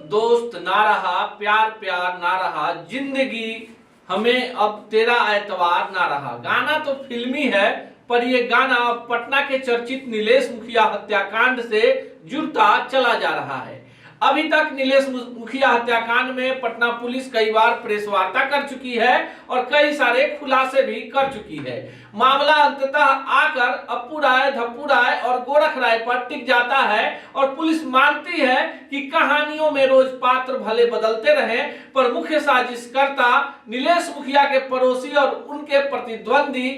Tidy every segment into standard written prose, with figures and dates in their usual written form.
दोस्त ना रहा, प्यार प्यार ना रहा, जिंदगी हमें अब तेरा एतवार ना रहा। गाना तो फिल्मी है, पर यह गाना पटना के चर्चित नीलेश मुखिया हत्याकांड से जुड़ता चला जा रहा है। अभी तक नीलेश मुखिया हत्याकांड में पटना पुलिस कई बार प्रेस वार्ता कर चुकी है और कई सारे खुलासे भी कर चुकी है। मामला अंततः आकर अप्पू राय, धप्पू राय और गोरख राय पर टिक जाता है और पुलिस मानती है कि कहानियों में रोज पात्र भले बदलते रहे, पर मुख्य साजिशकर्ता नीलेश मुखिया के पड़ोसी और उनके प्रतिद्वंदी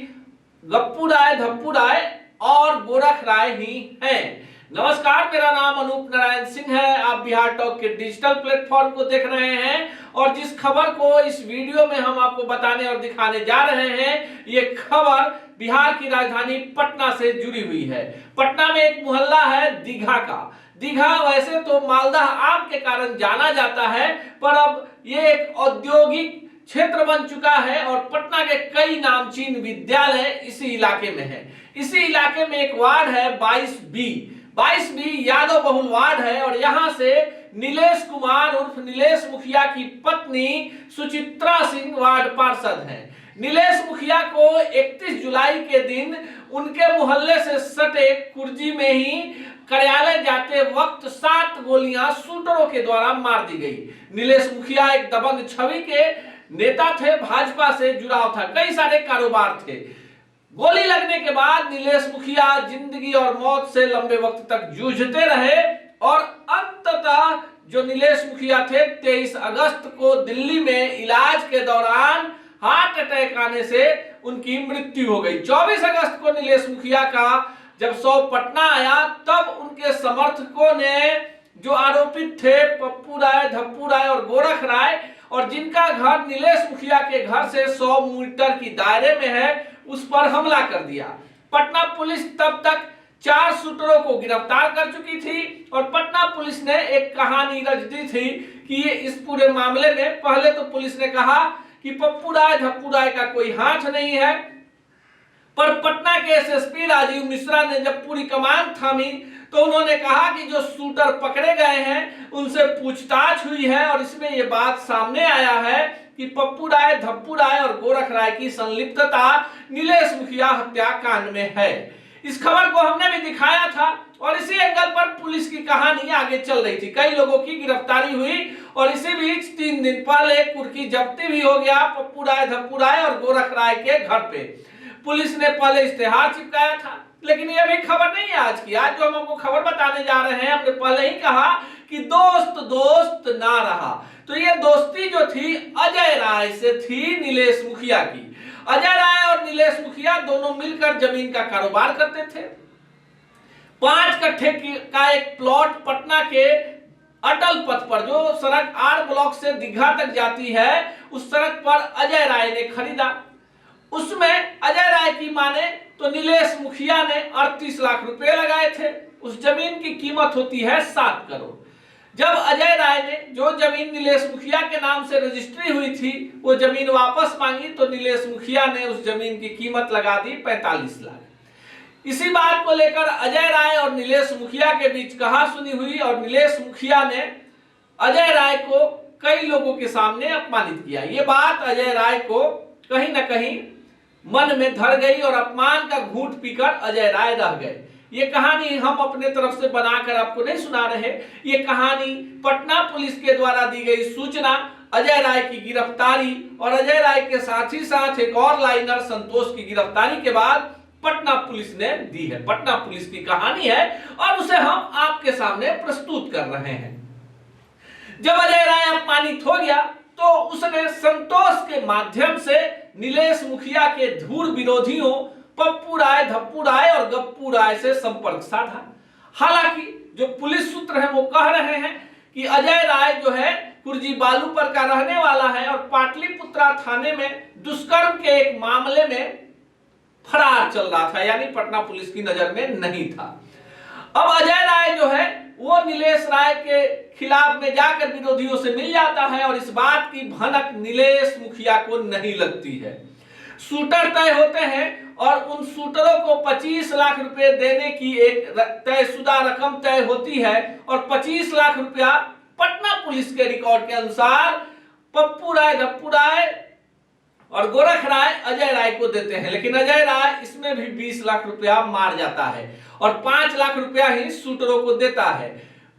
गप्पू राय, धप्पू राय और गोरख राय ही हैं। नमस्कार, मेरा नाम अनूप नारायण सिंह है। आप बिहार टॉक के डिजिटल प्लेटफॉर्म को देख रहे हैं और जिस खबर को इस वीडियो में हम आपको बताने और दिखाने जा रहे हैं, ये खबर बिहार की राजधानी पटना से जुड़ी हुई है। पटना में एक मोहल्ला है दीघा का। दीघा वैसे तो मालदह आम के कारण जाना जाता है, पर अब ये एक औद्योगिक क्षेत्र बन चुका है और पटना के कई नामचीन विद्यालय इसी इलाके में है। इसी इलाके में एक वार्ड है 22B यादव बहुल वार्ड है और यहां से नीलेश कुमार उर्फ नीलेश मुखिया की पत्नी सुचित्रा सिंह वार्ड पार्षद हैं। नीलेश मुखिया को 31 जुलाई के दिन उनके मोहल्ले से सटे कुर्जी में ही कार्यालय जाते वक्त 7 गोलियां शूटरों के द्वारा मार दी गई। नीलेश मुखिया एक दबंग छवि के नेता थे, भाजपा से जुड़ाव था, कई सारे कारोबार थे। गोली लगने के बाद नीलेश मुखिया जिंदगी और मौत से लंबे वक्त तक जूझते रहे और अंततः जो नीलेश मुखिया थे 23 अगस्त को दिल्ली में इलाज के दौरान हार्ट अटैक आने से उनकी मृत्यु हो गई। 24 अगस्त को नीलेश मुखिया का जब शव पटना आया, तब उनके समर्थकों ने जो आरोपित थे पप्पू राय, धप्पू राय और गोरख राय, और जिनका घर नीलेश मुखिया के घर से 100 मीटर की दायरे में है, उस पर हमला कर दिया। पटना पुलिस तब तक 4 शूटरों को गिरफ्तार कर चुकी थी और पटना पुलिस ने एक कहानी रच दी थी कि ये इस पूरे मामले में पहले तो पुलिस ने कहा कि पप्पू राय, धप्पू राय का कोई हाथ नहीं है, पर पटना के एसएसपी राजीव मिश्रा ने जब पूरी कमान थामी तो उन्होंने कहा कि जो शूटर पकड़े गए हैं उनसे पूछताछ हुई है और इसमें यह बात सामने आया है कि पप्पू राय, धप्पू राय और गोरख राय की संलिप्तता नीलेश मुखिया हत्याकांड में है। इस खबर को हमने भी दिखाया था और इसी एंगल पर पुलिस की कहानी आगे चल रही थी। कई लोगों की गिरफ्तारी हुई और इसी बीच 3 दिन पहले कुर्की जब्ती भी हो गया पप्पू राय, धप्पू राय और गोरख राय के घर पे। पुलिस ने पहले इश्तेहार चिपकाया था, लेकिन यह भी खबर नहीं है आज की। आज जो हम आपको खबर बताने जा रहे हैं, हमने पहले ही कहा कि दोस्त ना रहा। तो ये दोस्ती जो थी अजय राय से थी नीलेश मुखिया की। अजय राय और नीलेश मुखिया दोनों मिलकर जमीन का कारोबार करते थे। 5 कट्ठे का एक प्लॉट पटना के अटल पथ पर, जो सड़क आर ब्लॉक से दीघा तक जाती है, उस सड़क पर अजय राय ने खरीदा। उसमें अजय राय की माने तो नीलेश मुखिया ने 38 लाख रुपए लगाए थे। उस जमीन की कीमत होती है 7 करोड़। जब अजय राय ने जो जमीन नीलेश मुखिया के नाम से रजिस्ट्री हुई थी वो जमीन वापस मांगी तो नीलेश मुखिया ने उस जमीन की कीमत लगा दी 45 लाख। इसी बात को लेकर अजय राय और नीलेश मुखिया के बीच कहासुनी हुई और नीलेश मुखिया ने अजय राय को कई लोगों के सामने अपमानित किया। ये बात अजय राय को कहीं ना कहीं मन में धर गई और अपमान का घूंट पीकर अजय राय रह गए। ये कहानी हम अपने तरफ से बनाकर आपको नहीं सुना रहे, ये कहानी पटना पुलिस के द्वारा दी गई सूचना, अजय राय की गिरफ्तारी और अजय राय के साथ ही साथ एक और लाइनर संतोष की गिरफ्तारी के बाद पटना पुलिस ने दी है। पटना पुलिस की कहानी है और उसे हम आपके सामने प्रस्तुत कर रहे हैं। जब अजय राय अपमानित हो गया तो उसने संतोष के माध्यम से नीलेश मुखिया के धूर विरोधियों पप्पू राय, धप्पू राय और गप्पू राय से संपर्क साधा। हालांकि जो पुलिस सूत्र हैं वो कह रहे हैं कि अजय राय जो है कुर्जी बालूपर का रहने वाला है और पाटलिपुत्रा थाने में दुष्कर्म के एक मामले में फरार चल रहा था, यानी पटना पुलिस की नजर में नहीं था। अब अजय राय जो है वो नीलेश राय के खिलाफ में जाकर विरोधियों से मिल जाता है और इस बात की भनक नीलेश मुखिया को नहीं लगती है। शूटर तय होते हैं और उन शूटरों को 25 लाख रुपए देने की एक तयशुदा रकम तय होती है और 25 लाख रुपया पटना पुलिस के रिकॉर्ड के अनुसार पप्पू राय, धप्पू राय और गोरख राय अजय राय को देते हैं, लेकिन अजय राय इसमें भी 20 लाख रुपया मार जाता है और 5 लाख रुपया ही शूटरों को देता है।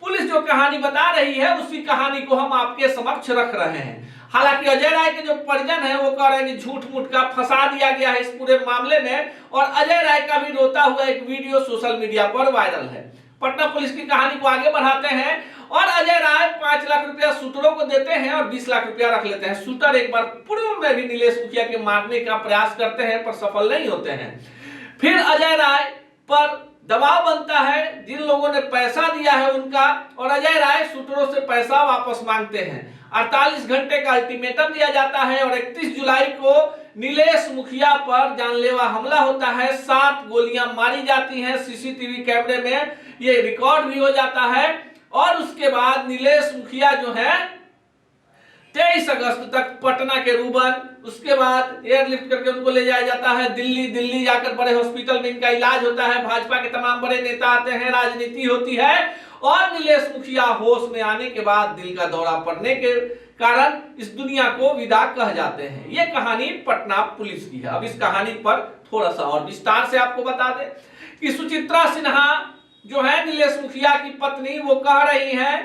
पुलिस जो कहानी बता रही है उसी कहानी को हम आपके समक्ष रख रहे हैं। हालांकि अजय राय के जो परिजन है वो कह रहे हैं कि झूठ मूठ का फंसा दिया गया है इस पूरे मामले में, और अजय राय का भी रोता हुआ एक वीडियो सोशल मीडिया पर वायरल है। पटना पुलिस की कहानी को आगे बढ़ाते हैं और अजय राय 5 लाख रुपया शूटरों को देते हैं और 20 लाख रुपया रख लेते हैं। शूटर एक बार पूर्व में भी नीलेश मुखिया के मारने का प्रयास करते हैं पर सफल नहीं होते हैं। फिर अजय राय पर दबाव बनता है जिन लोगों ने पैसा दिया है उनका, और अजय राय शूटरों से पैसा वापस मांगते हैं। 48 घंटे का अल्टीमेटम दिया जाता है और 31 जुलाई को नीलेश मुखिया पर जानलेवा हमला होता है। 7 गोलियां मारी जाती हैं, सीसीटीवी कैमरे में ये रिकॉर्ड भी हो जाता है। और उसके बाद नीलेश मुखिया जो है 23 अगस्त तक पटना के रूबन, उसके बाद एयरलिफ्ट करके उनको ले जाया जाता है दिल्ली। दिल्ली जाकर बड़े हॉस्पिटल में इनका इलाज होता है। भाजपा के तमाम बड़े नेता आते हैं, राजनीति होती है और नीलेश मुखिया होश में आने के बाद दिल का दौरा पड़ने के कारण इस दुनिया को विदा कह जाते हैं। ये कहानी पटना पुलिस की है। अब इस कहानी पर थोड़ा सा और विस्तार से आपको बता दें कि सुचित्रा सिन्हा जो है नीलेश मुखिया की पत्नी, वो कह रही है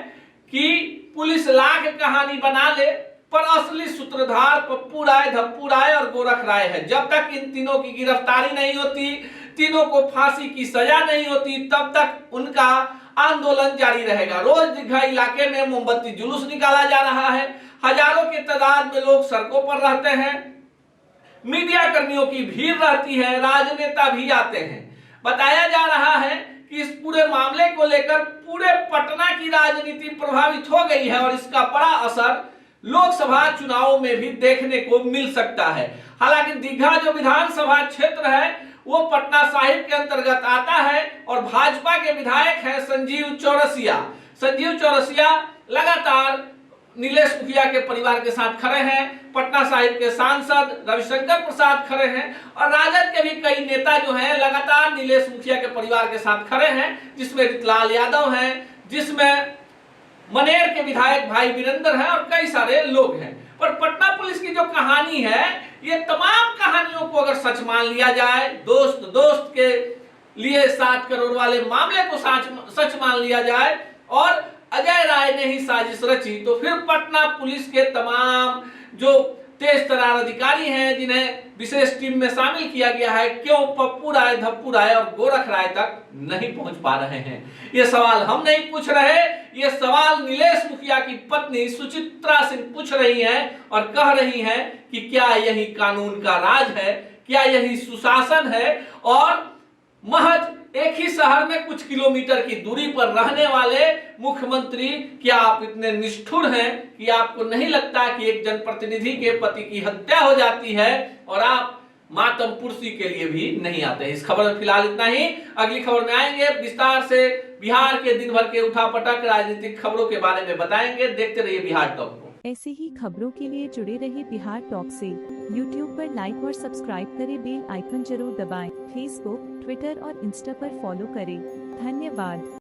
कि पुलिस लाख कहानी बना ले पर असली सूत्रधार पप्पू राय, धप्पू राय और गोरख राय है। जब तक इन तीनों की गिरफ्तारी नहीं होती, तीनों को फांसी की सजा नहीं होती, तब तक उनका आंदोलन जारी रहेगा। रोज दीघा इलाके में मोमबत्ती जुलूस निकाला जा रहा है। हजारों की तादाद में लोग सड़कों पर रहते हैं, मीडिया कर्मियों की भीड़ रहती है, राजनेता भी आते हैं। बताया जा रहा है कि इस पूरे मामले को लेकर पूरे पटना की राजनीति प्रभावित हो गई है और इसका बड़ा असर लोकसभा चुनाव में भी देखने को मिल सकता है। हालांकि दीघा जो विधानसभा क्षेत्र है वो पटना साहिब के अंतर्गत आता है और भाजपा के विधायक हैं संजीव चौरसिया। संजीव चौरसिया लगातार नीलेश मुखिया के परिवार के साथ खड़े हैं। पटना साहिब के सांसद रविशंकर प्रसाद खड़े हैं और राजद के भी कई नेता जो हैं लगातार नीलेश मुखिया के परिवार के साथ खड़े हैं, जिसमें रितलाल यादव हैं, जिसमें मनेर के विधायक भाई वीरेंद्र हैं और कई सारे लोग हैं। पर पटना पुलिस की जो कहानी है, ये तमाम कहानियों को अगर सच मान लिया जाए, दोस्त के लिए 7 करोड़ वाले मामले को सच मान लिया जाए और अजय राय ने ही साजिश रची, तो फिर पटना पुलिस के तमाम जो तेज तर्रार अधिकारी हैं जिन्हें विशेष टीम में शामिल किया गया है, क्यों पप्पू राय, धप्पू राय और गोरख राय तक नहीं पहुंच पा रहे हैं? ये सवाल हम नहीं पूछ रहे, ये सवाल नीलेश मुखिया की पत्नी सुचित्रा सिंह पूछ रही हैं और कह रही हैं कि क्या यही कानून का राज है, क्या यही सुशासन है? और महज एक ही शहर में कुछ किलोमीटर की दूरी पर रहने वाले मुख्यमंत्री, क्या आप इतने निष्ठुर हैं कि आपको नहीं लगता कि एक जनप्रतिनिधि के पति की हत्या हो जाती है और आप मातम पुरसी के लिए भी नहीं आते? इस खबर में फिलहाल इतना ही। अगली खबर में आएंगे, विस्तार से बिहार के दिन भर के उठापटक राजनीतिक खबरों के बारे में बताएंगे। देखते रहिए बिहार टॉक को। ऐसे ही खबरों के लिए जुड़े रहिए बिहार टॉक से। यूट्यूब पर लाइक और सब्सक्राइब करें, बेल आइकन जरूर दबाएं। फेसबुक, ट्विटर और इंस्टा पर फॉलो करें। धन्यवाद।